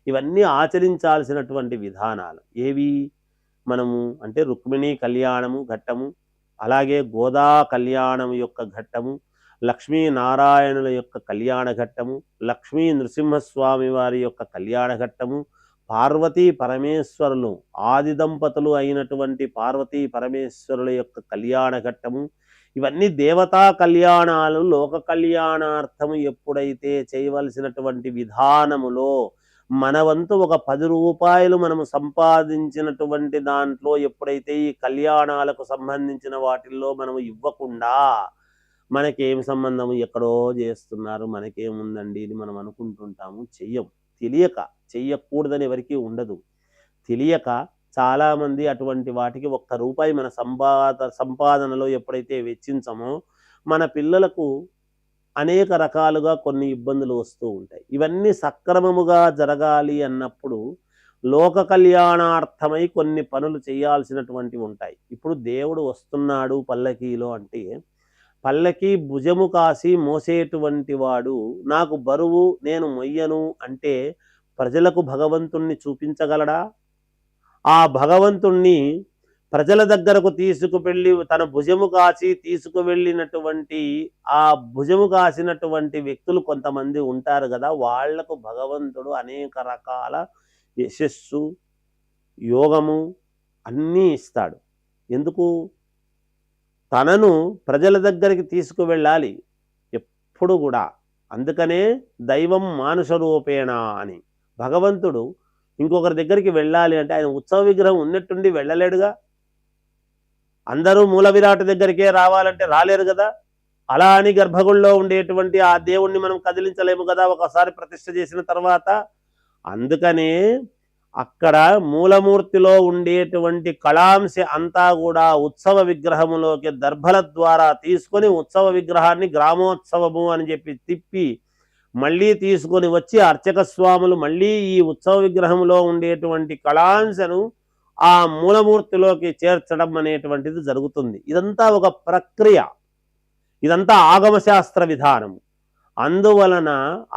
ఇవన్నీ ఆచరించాల్సినటువంటి విధానాలు ఏవి మనము అంటే రుక్మిణీ కళ్యాణము ఘట్టము, అలాగే గోదా కళ్యాణం యొక్క ఘట్టము, లక్ష్మీనారాయణుల యొక్క కళ్యాణ ఘట్టము, లక్ష్మీ నృసింహస్వామి వారి యొక్క కళ్యాణ ఘట్టము, పార్వతీ పరమేశ్వరులు ఆది దంపతులు అయినటువంటి పార్వతీ పరమేశ్వరుల యొక్క కళ్యాణ ఘట్టము, ఇవన్నీ దేవతా కళ్యాణాలు. లోక కళ్యాణార్థము ఎప్పుడైతే చేయవలసినటువంటి విధానములో మన వంతు ఒక 10 రూపాయలు మనము సంపాదించినటువంటి దాంట్లో ఎప్పుడైతే ఈ కళ్యాణాలకు సంబంధించిన వాటిల్లో మనము ఇవ్వకుండా, మనకేం సంబంధము, ఎక్కడో చేస్తున్నారు మనకేముందండి ఇది మనం అనుకుంటుంటాము. తెలియక చెయ్యకూడదని ఎవరికీ ఉండదు. తెలియక చాలామంది అటువంటి వాటికి ₹1 మన సంపాదనలో ఎప్పుడైతే వెచ్చించమో మన పిల్లలకు అనేక రకాలుగా కొన్ని ఇబ్బందులు వస్తూ ఉంటాయి. ఇవన్నీ సక్రమముగా జరగాలి అన్నప్పుడు లోక కళ్యాణార్థమై కొన్ని పనులు చేయాల్సినటువంటివి ఉంటాయి. ఇప్పుడు దేవుడు వస్తున్నాడు పల్లకీలో అంటే పల్లకి భుజము కాసి మోసేటువంటి వాడు నాకు బరువు నేను మొయ్యను అంటే ప్రజలకు భగవంతుణ్ణి చూపించగలడా? ఆ భగవంతుణ్ణి ప్రజల దగ్గరకు తీసుకువెళ్ళి తన భుజము కాసి తీసుకువెళ్ళినటువంటి ఆ భుజము కాసినటువంటి వ్యక్తులు కొంతమంది ఉంటారు కదా, వాళ్లకు భగవంతుడు అనేక రకాల యశస్సు యోగము అన్నీ ఇస్తాడు. ఎందుకు? తనను ప్రజల దగ్గరికి తీసుకువెళ్ళాలి ఎప్పుడు కూడా. అందుకనే దైవం మానుష రూపేణ అని. భగవంతుడు ఇంకొకరి దగ్గరికి వెళ్ళాలి అంటే ఆయన ఉత్సవ విగ్రహం ఉన్నట్టుండి వెళ్ళలేడుగా. అందరూ మూల విరాట్ దగ్గరికే రావాలంటే రాలేరు కదా. అలా అని గర్భగుడిలో ఉండేటువంటి ఆ దేవుణ్ణి మనం కదిలించలేము కదా ఒకసారి ప్రతిష్ఠ చేసిన తర్వాత. అందుకనే అక్కడ మూలమూర్తిలో ఉండేటువంటి కళాంశ అంతా కూడా ఉత్సవ విగ్రహములోకి దర్భల ద్వారా తీసుకొని ఉత్సవ విగ్రహాన్ని గ్రామోత్సవము అని చెప్పి తిప్పి మళ్ళీ తీసుకొని వచ్చి అర్చక స్వాములు మళ్ళీ ఈ ఉత్సవ విగ్రహంలో ఉండేటువంటి కళాంశను ఆ మూలమూర్తిలోకి చేర్చడం అనేటువంటిది జరుగుతుంది. ఇదంతా ఒక ప్రక్రియ, ఇదంతా ఆగమశాస్త్ర విధానం. అందువలన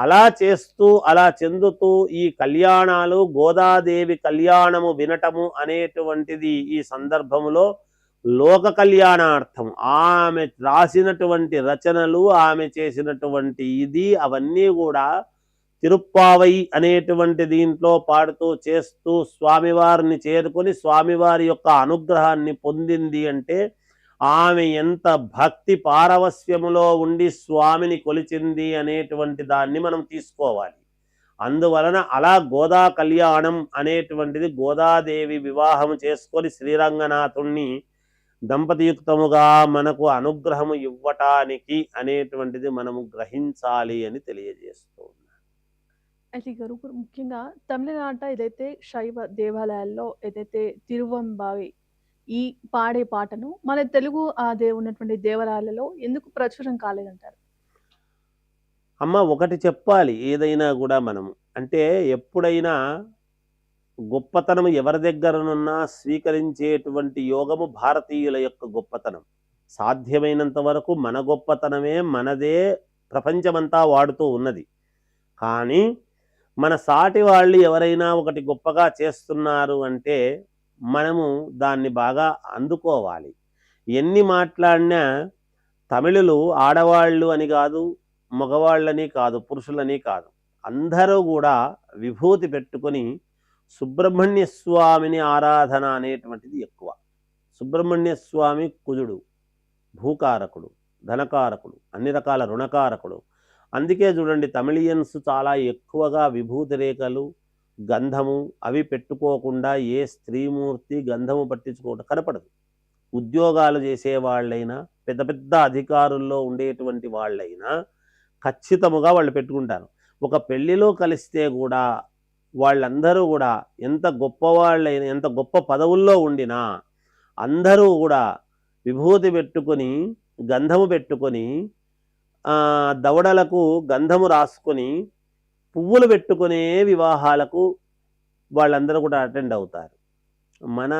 అలా చేస్తూ అలా చెందుతూ ఈ కళ్యాణాలు గోదాదేవి కళ్యాణము వినటము అనేటువంటిది ఈ సందర్భములో లోక కళ్యాణార్థం. ఆమె రాసినటువంటి రచనలు ఆమె చేసినటువంటి అవన్నీ కూడా తిరుప్పావై అనేటువంటి దీంట్లో పాడుతూ చేస్తూ స్వామివారిని చేరుకొని స్వామివారి యొక్క అనుగ్రహాన్ని పొందింది అంటే ఆమె ఎంత భక్తి పారవస్యములో ఉండి స్వామిని కొలిచింది అనేటువంటి దాన్ని మనం తీసుకోవాలి. అందువలన అలా గోదా కళ్యాణం అనేటువంటిది గోదాదేవి వివాహం చేసుకొని శ్రీరంగనాథుణ్ణి దంపతియుక్తముగా మనకు అనుగ్రహము ఇవ్వటానికి అనేటువంటిది మనము గ్రహించాలి అని తెలియజేస్తూ ఉన్నాను. అయితే గారు ముఖ్యంగా తమిళనాట ఏదైతే శైవ దేవాలయాల్లో ఏదైతే తిరువంబావి ఈ పాడే పాటను మన తెలుగు ఉన్నటువంటి దేవాలయాలలో ఎందుకు ప్రచురం కాలేదంటారు? అమ్మ ఒకటి చెప్పాలి, ఏదైనా కూడా మనము అంటే ఎప్పుడైనా గొప్పతనం ఎవరి దగ్గరనున్నా స్వీకరించేటువంటి యోగము భారతీయుల యొక్క గొప్పతనం. సాధ్యమైనంత వరకు మన గొప్పతనమే మనదే ప్రపంచమంతా వాడుతూ ఉన్నది. కానీ మన సాటి వాళ్ళు ఎవరైనా ఒకటి గొప్పగా చేస్తున్నారు అంటే మనము దాన్ని బాగా అందుకోవాలి. ఎన్ని మాట్లాడినా తమిళులు ఆడవాళ్ళు అని కాదు, మగవాళ్ళని కాదు, పురుషులని కాదు, అందరూ కూడా విభూతి పెట్టుకొని సుబ్రహ్మణ్య స్వామిని ఆరాధన అనేటువంటిది ఎక్కువ. సుబ్రహ్మణ్య స్వామి కుజుడు, భూకారకుడు, ధనకారకుడు, అన్ని రకాల రుణకారకుడు. అందుకే చూడండి తమిళియన్స్ చాలా ఎక్కువగా విభూతి రేఖలు గంధము అవి పెట్టుకోకుండా ఏ స్త్రీమూర్తి గంధము పట్టించుకోవడం కనపడదు. ఉద్యోగాలు చేసేవాళ్ళైనా పెద్ద పెద్ద అధికారుల్లో ఉండేటువంటి వాళ్ళైనా ఖచ్చితముగా వాళ్ళు పెట్టుకుంటారు. ఒక పెళ్లిలో కలిస్తే కూడా వాళ్ళందరూ కూడా ఎంత గొప్పవాళ్ళైనా ఎంత గొప్ప పదవుల్లో ఉండినా అందరూ కూడా విభూతి పెట్టుకొని గంధము పెట్టుకొని దవడలకు గంధము రాసుకొని పువ్వులు పెట్టుకునే వివాహాలకు వాళ్ళందరూ కూడా అటెండ్ అవుతారు. మన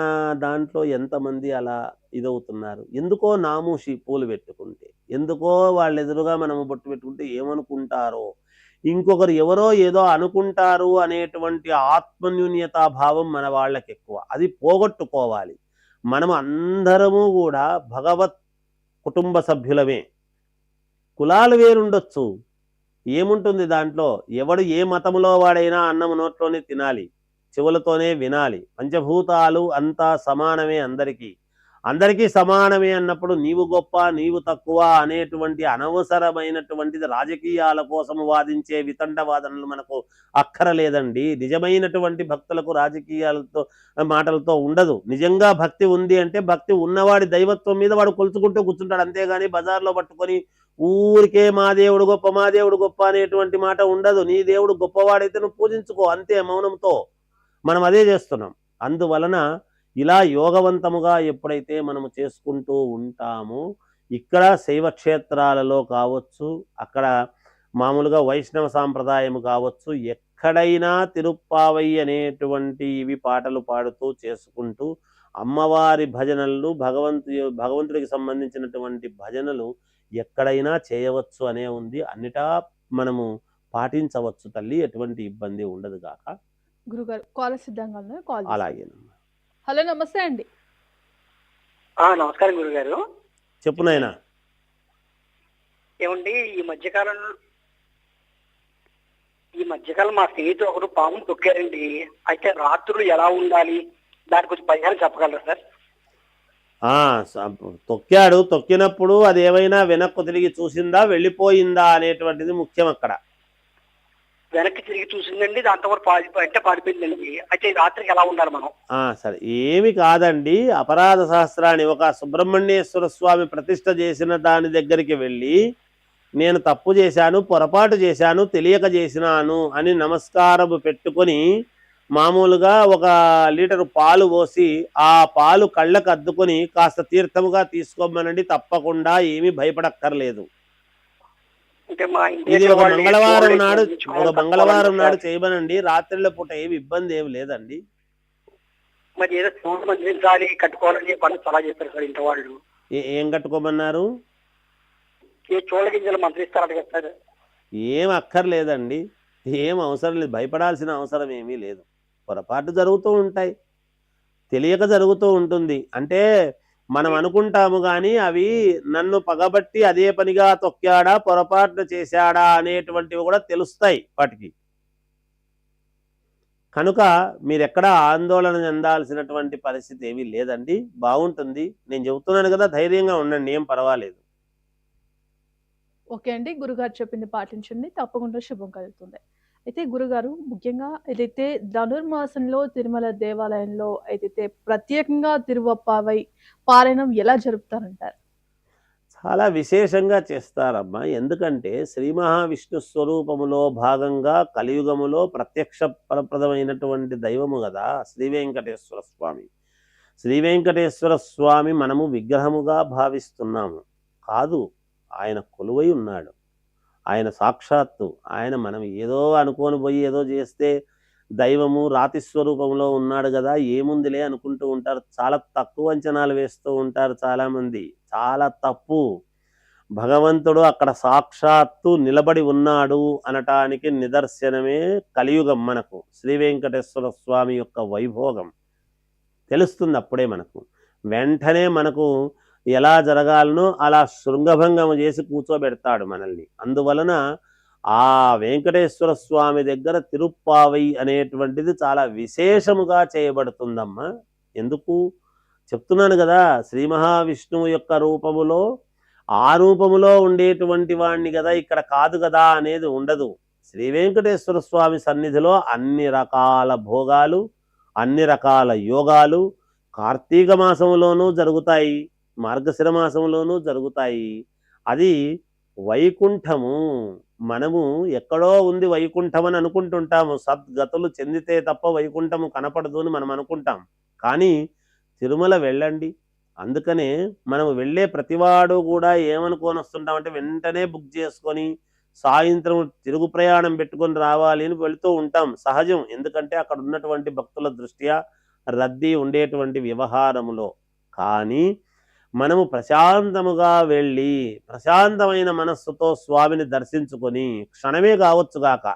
దాంట్లో ఎంతమంది అలా ఇదవుతున్నారు? ఎందుకో నామూషి పూలు పెట్టుకుంటే, ఎందుకో వాళ్ళ ఎదురుగా మనము బొట్టు పెట్టుకుంటే ఏమనుకుంటారో, ఇంకొకరు ఎవరో ఏదో అనుకుంటారు అనేటువంటి ఆత్మన్యూన్యతా భావం మన వాళ్ళకి ఎక్కువ. అది పోగొట్టుకోవాలి. మనము అందరము కూడా భగవత్ కుటుంబ సభ్యులమే. కులాలు వేరుండొచ్చు, ఏముంటుంది దాంట్లో? ఎవడు ఏ మతములో వాడైనా అన్నము నోట్లోనే తినాలి, చెవులతోనే వినాలి. పంచభూతాలు అంతా సమానమే, అందరికీ సమానమే అన్నప్పుడు నీవు గొప్ప నీవు తక్కువ అనేటువంటి అనవసరమైనటువంటిది రాజకీయాల కోసం వాదించే వితండవాదనలు మనకు అక్కరలేదండి. నిజమైనటువంటి భక్తులకు రాజకీయాలతో మాటలతో ఉండదు. నిజంగా భక్తి ఉంది అంటే భక్తి ఉన్నవాడి దైవత్వం మీద వాడు కొలుచుకుంటూ కూర్చుంటాడు. అంతేగాని బజార్లో పట్టుకొని ఊరికే మా దేవుడు గొప్ప అనేటువంటి మాట ఉండదు. నీ దేవుడు గొప్పవాడైతే నువ్వు పూజించుకో, అంతే మౌనంతో. మనం అదే చేస్తున్నాం. అందువలన ఇలా యోగవంతముగా ఎప్పుడైతే మనము చేసుకుంటూ ఉంటామో ఇక్కడ శైవ క్షేత్రాలలో కావచ్చు, అక్కడ మామూలుగా వైష్ణవ సాంప్రదాయం కావచ్చు, ఎక్కడైనా తిరుప్పావై అనేటువంటి ఇవి పాటలు పాడుతూ చేసుకుంటూ అమ్మవారి భజనలను భగవంతుడికి సంబంధించినటువంటి భజనలు ఎక్కడైనా చేయవచ్చు అనే ఉంది. అన్నిటా మనము పాటించవచ్చు తల్లి, ఎటువంటి ఇబ్బంది ఉండదు గాక. గురుగారు కాల్ సిద్ధంగా ఉన్నారు, కాల్ అలాగేనమ్మా. హలో, నమస్తే అండి. నమస్కారం గురుగారు. చెప్పు నాయనా. ఏమండి, ఈ మధ్యకాలం మా స్నేహితుడు ఒకరు పాము తొక్కారండి. అయితే రాత్రులు ఎలా ఉండాలి, దాని గురించి పరిహారం చెప్పగలరా సార్? తొక్కాడు, తొక్కినప్పుడు అది ఏమైనా వెనక్కు తిరిగి చూసిందా, వెళ్ళిపోయిందా అనేటువంటిది ముఖ్యం. అక్కడ వెనక్కి తిరిగి చూసిందండి, దాంతో పారిపోయిందండి. అయితే రాత్రికి ఎలా ఉండాలి మనం? సరే, ఏమి కాదండి. అపరాధ శాస్త్రాన్ని ఒక సుబ్రహ్మణ్యేశ్వర స్వామి ప్రతిష్ఠ చేసిన దాని దగ్గరికి వెళ్ళి, నేను తప్పు చేశాను, పొరపాటు చేశాను, తెలియక చేసినాను అని నమస్కారం పెట్టుకొని మామూలుగా 1 లీటరు పాలు పోసి ఆ పాలు కళ్ళకు అద్దుకొని కాస్త తీర్థముగా తీసుకోమనండి. తప్పకుండా ఏమీ భయపడక్కర్లేదు. ఇది ఒక మంగళవారం నాడు చేయమనండి. రాత్రిలో పూట ఏమి ఇబ్బంది ఏమి లేదండి. మరి ఏదో చోటు మంత్రించాలి, కట్టుకోవాలని చాలా చెప్పారు సార్ ఇంటి వాళ్ళు. ఏం కట్టుకోమన్నారు? చోళ గింజలు మంత్రిస్తారట కదా సార్? ఏం అక్కర్లేదండి, ఏం అవసరం లేదు, భయపడాల్సిన అవసరం ఏమీ లేదు. పొరపాటు జరుగుతూ ఉంటాయి, తెలియక జరుగుతూ ఉంటుంది. అంటే మనం అనుకుంటాము కానీ అవి నన్ను పగబట్టి అదే పనిగా తొక్కాడా, పొరపాటు చేశాడా అనేటువంటివి కూడా తెలుస్తాయి వాటికి. కనుక మీరెక్కడ ఆందోళన చెందాల్సినటువంటి పరిస్థితి ఏమీ లేదండి, బాగుంటుంది. నేను చెబుతున్నాను కదా, ధైర్యంగా ఉండండి, ఏం పర్వాలేదు. ఓకే అండి, గురుగారు చెప్పింది పాటించండి, తప్పకుండా శుభం కలుగుతుంది. అయితే గురుగారు, ముఖ్యంగా ఏదైతే ధనుర్మాసంలో తిరుమల దేవాలయంలో అయితే ప్రత్యేకంగా తిరువప్పావై పారాయణం ఎలా జరుపుతారంటారు? చాలా విశేషంగా చేస్తారమ్మా. ఎందుకంటే శ్రీ మహావిష్ణు స్వరూపములో భాగంగా కలియుగములో ప్రత్యక్ష ఫలప్రదమైనటువంటి దైవము కదా శ్రీ వెంకటేశ్వర స్వామి. శ్రీ వెంకటేశ్వర స్వామి మనము విగ్రహముగా భావిస్తున్నాము కాదు, ఆయన కొలువై ఉన్నాడు. ఆయన సాక్షాత్తు ఆయన. మనం ఏదో అనుకొని పోయి ఏదో చేస్తే దైవము రాతి స్వరూపంలో ఉన్నాడు కదా, ఏముందిలే అనుకుంటూ ఉంటారు. చాలా తక్కువ అంచనాలు వేస్తూ ఉంటారు చాలామంది. చాలా తప్పు. భగవంతుడు అక్కడ సాక్షాత్తు నిలబడి ఉన్నాడు అనటానికి నిదర్శనమే కలియుగం. మనకు శ్రీ వెంకటేశ్వర స్వామి యొక్క వైభోగం తెలుస్తుంది అప్పుడే మనకు. వెంటనే మనకు ఎలా జరగాలనో అలా శృంగభంగము చేసి కూర్చోబెడతాడు మనల్ని. అందువలన ఆ వెంకటేశ్వర స్వామి దగ్గర తిరుప్పావై అనేటువంటిది చాలా విశేషముగా చేయబడుతుందమ్మా. ఎందుకు చెప్తున్నాను కదా, శ్రీ మహావిష్ణువు యొక్క రూపములో ఆ రూపములో ఉండేటువంటి వాణ్ణి కదా, ఇక్కడ కాదు కదా అనేది ఉండదు. శ్రీ వెంకటేశ్వర స్వామి సన్నిధిలో అన్ని రకాల భోగాలు, అన్ని రకాల యోగాలు కార్తీక మాసంలోనూ జరుగుతాయి, మార్గశిర మాసంలోనూ జరుగుతాయి. అది వైకుంఠము. మనము ఎక్కడో ఉంది వైకుంఠం అని అనుకుంటుంటాము. సద్గతులు చెందితే తప్ప వైకుంఠము కనపడదు అని మనం అనుకుంటాం. కానీ తిరుమల వెళ్ళండి. అందుకనే మనం వెళ్ళే ప్రతివాడు కూడా ఏమనుకొని వస్తుంటామంటే వెంటనే బుక్ చేసుకొని సాయంత్రం తిరుగు ప్రయాణం పెట్టుకొని రావాలి అని వెళుతూ ఉంటాం. సహజం, ఎందుకంటే అక్కడ ఉన్నటువంటి భక్తుల దృష్ట్యా రద్దీ ఉండేటువంటి వ్యవహారములో. కానీ మనము ప్రశాంతముగా వెళ్ళి ప్రశాంతమైన మనస్సుతో స్వామిని దర్శించుకొని క్షణమే కావచ్చుగాక,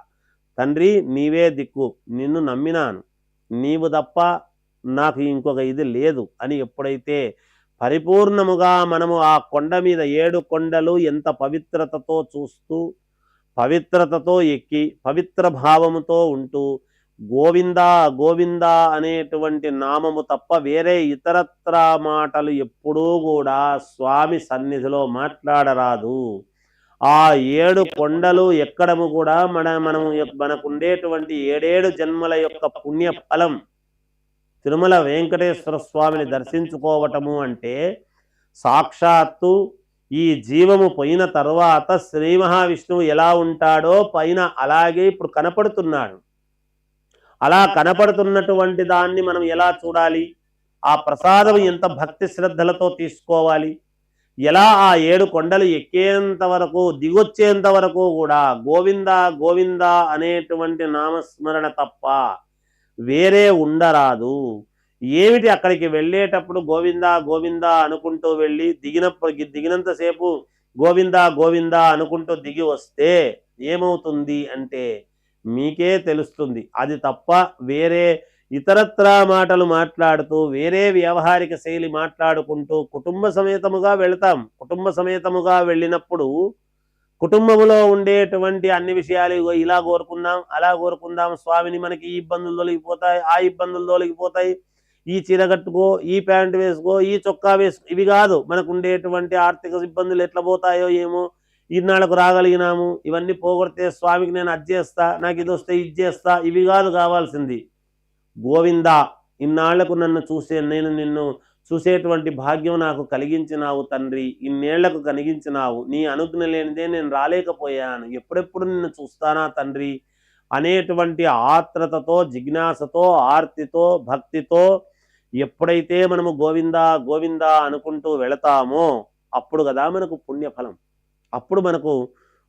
తండ్రి నీవే దిక్కు, నిన్ను నమ్మినాను, నీవు తప్ప నాకు ఇంకొక ఇది లేదు అని ఎప్పుడైతే పరిపూర్ణముగా మనము ఆ కొండ మీద 7 కొండలు ఎంత పవిత్రతతో చూస్తూ, పవిత్రతతో ఎక్కి, పవిత్ర భావముతో ఉంటూ గోవిందా గోవిందా అనేటువంటి నామము తప్ప వేరే ఇతరత్రా మాటలు ఎప్పుడూ కూడా స్వామి సన్నిధిలో మాట్లాడరాదు. ఆ 7 కొండలు ఎక్కడము కూడా మనకుండేటువంటి 7 జన్మల యొక్క పుణ్య ఫలం. తిరుమల వెంకటేశ్వర స్వామిని దర్శించుకోవటము అంటే సాక్షాత్తు ఈ జీవము పోయిన తర్వాత శ్రీ మహావిష్ణువు ఎలా ఉంటాడో పైన అలాగే ఇప్పుడు కనపడుతున్నాడు. అలా కనపడుతున్నటువంటి దాన్ని మనం ఎలా చూడాలి, ఆ ప్రసాదం ఎంత భక్తి శ్రద్ధలతో తీసుకోవాలి, ఎలా ఆ 7 కొండలు ఎక్కేంత వరకు దిగొచ్చేంత వరకు కూడా గోవింద గోవింద అనేటువంటి నామస్మరణ తప్ప వేరే ఉండరాదు. ఏమిటి అక్కడికి వెళ్ళేటప్పుడు గోవింద గోవింద అనుకుంటూ వెళ్ళి దిగినంతసేపు గోవింద గోవింద అనుకుంటూ దిగి వస్తే ఏమవుతుంది అంటే మీకే తెలుస్తుంది. అది తప్ప వేరే ఇతరత్రా మాటలు మాట్లాడుతూ వేరే వ్యవహారిక శైలి మాట్లాడుకుంటూ కుటుంబ సమేతముగా వెళతాం. కుటుంబ సమేతముగా వెళ్ళినప్పుడు కుటుంబంలో ఉండేటువంటి అన్ని విషయాలు ఇలా కోరుకుందాం అలా కోరుకుందాం, స్వామిని మనకి ఈ ఇబ్బందులు తొలగిపోతాయి, ఆ ఇబ్బందులు తొలగిపోతాయి, ఈ చీర కట్టుకో, ఈ ప్యాంటు వేసుకో, ఈ చొక్కా వేసుకో, ఇవి కాదు. మనకు ఉండేటువంటి ఆర్థిక ఇబ్బందులు ఎట్లా పోతాయో ఏమో, ఇన్నాళ్ళకు రాగలిగినాము, ఇవన్నీ పోగొడితే స్వామికి నేను అది చేస్తా, నాకు ఇది వస్తే ఇది చేస్తా, ఇవి కాదు కావాల్సింది. గోవింద, ఇన్నాళ్లకు నేను నిన్ను చూసేటువంటి భాగ్యం నాకు కలిగించినావు తండ్రి, ఇన్నేళ్లకు కలిగించినావు, నీ అనుజ్ఞ లేనిదే నేను రాలేకపోయాను, ఎప్పుడెప్పుడు నిన్ను చూస్తానా తండ్రి అనేటువంటి ఆత్రతతో, జిజ్ఞాసతో, ఆర్తితో, భక్తితో ఎప్పుడైతే మనము గోవింద గోవింద అనుకుంటూ వెళతామో అప్పుడు కదా మనకు పుణ్యఫలం, అప్పుడు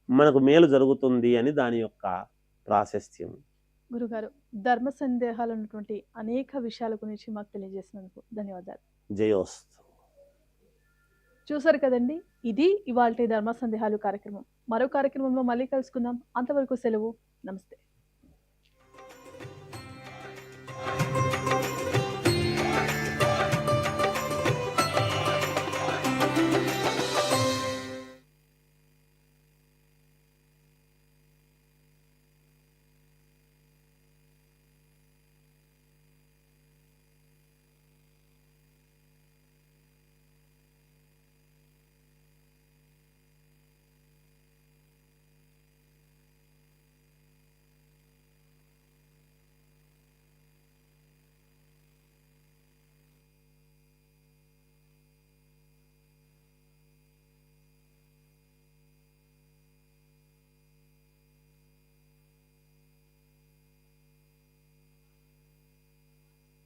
మనకు మేలు జరుగుతుంది అని దాని యొక్క ప్రాశస్త్యం. గురుగారు, ధర్మ సందేహాలు ఉన్నటువంటి అనేక విషయాల గురించి మాకు తెలియజేసినందుకు ధన్యవాదాలు. జయోస్తు. చూసారు కదండి, ఇది ఇవాల్టి ధర్మ సందేహాలు కార్యక్రమం. మరో కార్యక్రమంలో మళ్ళీ కలుసుకుందాం. అంతవరకు సెలవు. నమస్తే.